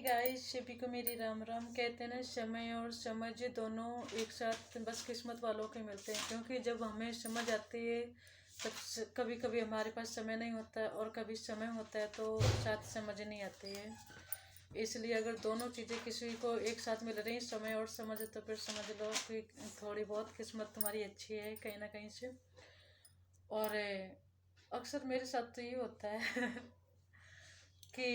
Guys, सभी को मेरी राम राम। कहते हैं ना, समय और समझ दोनों एक साथ बस किस्मत वालों के मिलते हैं। क्योंकि जब हमें समझ आती है तब कभी कभी हमारे पास समय नहीं होता है, और कभी समय होता है तो साथ समझ नहीं आती है। इसलिए अगर दोनों चीज़ें किसी को एक साथ मिल रही, समय और समझ, तो फिर समझ लो कि थोड़ी बहुत किस्मत तुम्हारी अच्छी है कहीं ना कहीं से। और अक्सर मेरे साथ तो ये होता है कि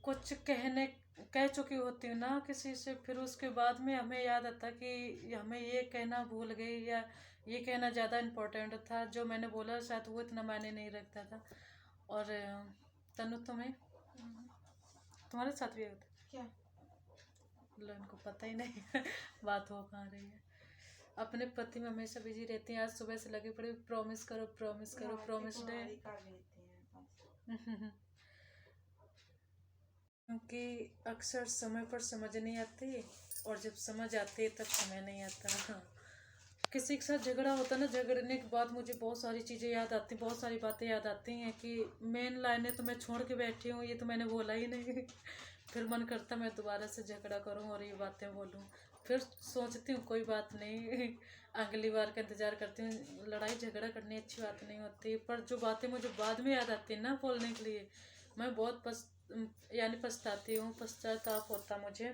कुछ कह चुकी होती हूँ ना किसी से, फिर उसके बाद में हमें याद आता कि हमें ये कहना भूल गई, या ये कहना ज़्यादा इम्पोर्टेंट था। जो मैंने बोला शायद वो इतना मायने नहीं रखता था। और तनु, तुम्हारे साथ भी होता क्या? लो, इनको पता ही नहीं बात हो कहाँ रही है। अपने पति में हमेशा बिजी रहती हैं। आज सुबह से लगे पड़े, प्रॉमिस करो प्रॉमिस करो, प्रॉमिस डे। क्योंकि अक्सर समय पर समझ नहीं आती, और जब समझ आती है तब समय नहीं आता। हाँ, किसी के साथ झगड़ा होता ना, झगड़ने के बाद मुझे बहुत सारी चीज़ें याद आती, बहुत सारी बातें याद आती हैं कि मेन लाइनें तो मैं छोड़ के बैठी हूँ, ये तो मैंने बोला ही नहीं। फिर मन करता मैं दोबारा से झगड़ा करूँ और ये बातें बोलूँ। फिर सोचती हूँ कोई बात नहीं, अगली बार का इंतज़ार करती हूँ। लड़ाई झगड़ा करनी अच्छी बात नहीं होती, पर जो बातें मुझे बाद में याद आती है ना बोलने के लिए, मैं बहुत यानी पछताती हूँ, पश्चाताप होता मुझे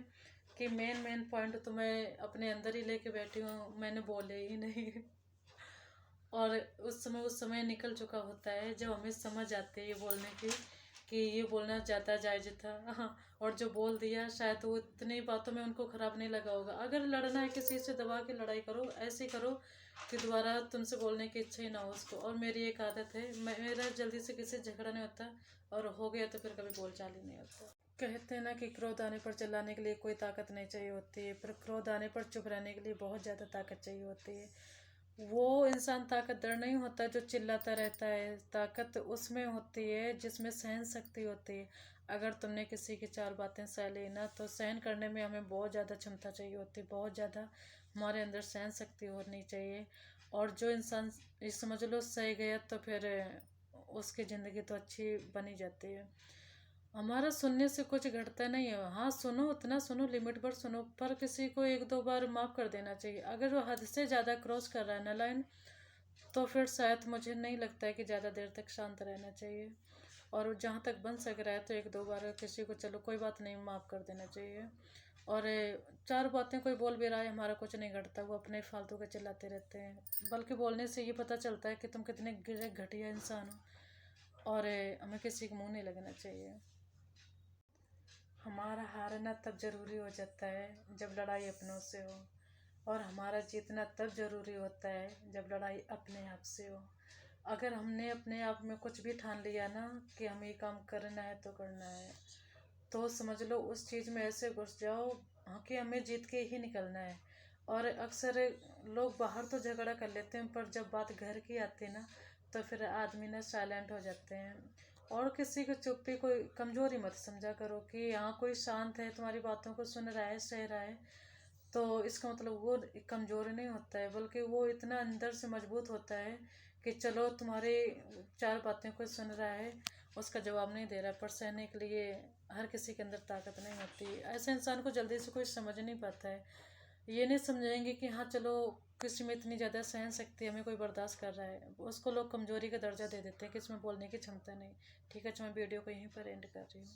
कि मेन मेन पॉइंट तो मैं अपने अंदर ही लेके बैठी हूँ, मैंने बोले ही नहीं। और उस समय निकल चुका होता है जब हमें समझ आती है ये बोलने की कि ये बोलना ज़्यादा जायज़ था। हाँ, और जो बोल दिया शायद वो इतनी बातों में उनको ख़राब नहीं लगा होगा। अगर लड़ना है किसी से, दबा के लड़ाई करो, ऐसे करो कि दोबारा तुमसे बोलने की इच्छा ही ना हो उसको। और मेरी एक आदत है, मेरा जल्दी से किसी से झगड़ा नहीं होता, और हो गया तो फिर कभी बोल चाल ही नहीं होता। कहते हैं ना कि क्रोध आने पर चिल्लाने के लिए कोई ताकत नहीं चाहिए होती है, पर क्रोध आने पर चुप रहने के लिए बहुत ज़्यादा ताकत चाहिए होती है। वो इंसान ताकतवर नहीं होता जो चिल्लाता रहता है, ताकत उसमें होती है जिसमें सहन शक्ति होती है। अगर तुमने किसी की चार बातें सह ली ना, तो सहन करने में हमें बहुत ज़्यादा क्षमता चाहिए होती है, बहुत ज़्यादा हमारे अंदर सहन शक्ति होनी चाहिए। और जो इंसान ये समझ लो सह गया, तो फिर उसकी ज़िंदगी तो अच्छी बनी जाती है। हमारा सुनने से कुछ घटता नहीं है। हाँ, सुनो, उतना सुनो, लिमिट पर सुनो, पर किसी को एक दो बार माफ़ कर देना चाहिए। अगर वो हद से ज़्यादा क्रॉस कर रहा है ना लाइन, तो फिर शायद मुझे नहीं लगता है कि ज़्यादा देर तक शांत रहना चाहिए। और जहाँ तक बन सक रहा है तो एक दो बार किसी को चलो कोई बात नहीं, माफ़ कर देना चाहिए। और चार बातें कोई बोल भी रहा है, हमारा कुछ नहीं घटता, वो अपने फालतू के चिल्लाते रहते हैं। बल्कि बोलने से ये पता चलता है कि तुम कितने घटिया इंसान हो। और हमें किसी को मुँह नहीं लगना चाहिए। हमारा हारना तब ज़रूरी हो जाता है जब लड़ाई अपनों से हो, और हमारा जीतना तब ज़रूरी होता है जब लड़ाई अपने आप से हो। अगर हमने अपने आप में कुछ भी ठान लिया ना कि हमें ये काम करना है तो करना है, तो समझ लो उस चीज़ में ऐसे घुस जाओ हाँ कि हमें जीत के ही निकलना है। और अक्सर लोग बाहर तो झगड़ा कर लेते हैं, पर जब बात घर की आती है ना, तो फिर आदमी ना साइलेंट हो जाते हैं। और किसी को चुप्पी कोई कमज़ोरी मत समझा करो कि यहाँ कोई शांत है, तुम्हारी बातों को सुन रहा है, सह रहा है, तो इसका मतलब वो कमज़ोर नहीं होता है, बल्कि वो इतना अंदर से मजबूत होता है कि चलो तुम्हारी चार बातें कोई सुन रहा है, उसका जवाब नहीं दे रहा, पर सहने के लिए हर किसी के अंदर ताकत नहीं होती। ऐसे इंसान को जल्दी से कोई समझ नहीं पाता है। ये नहीं समझेंगे कि हाँ चलो, किसी में इतनी ज़्यादा सहन शक्ति हमें कोई बर्दाश्त कर रहा है, उसको लोग कमज़ोरी का दर्जा दे देते हैं कि इसमें बोलने की क्षमता नहीं। ठीक है, अच्छा, मैं वीडियो को यहीं पर एंड कर रही हूँ।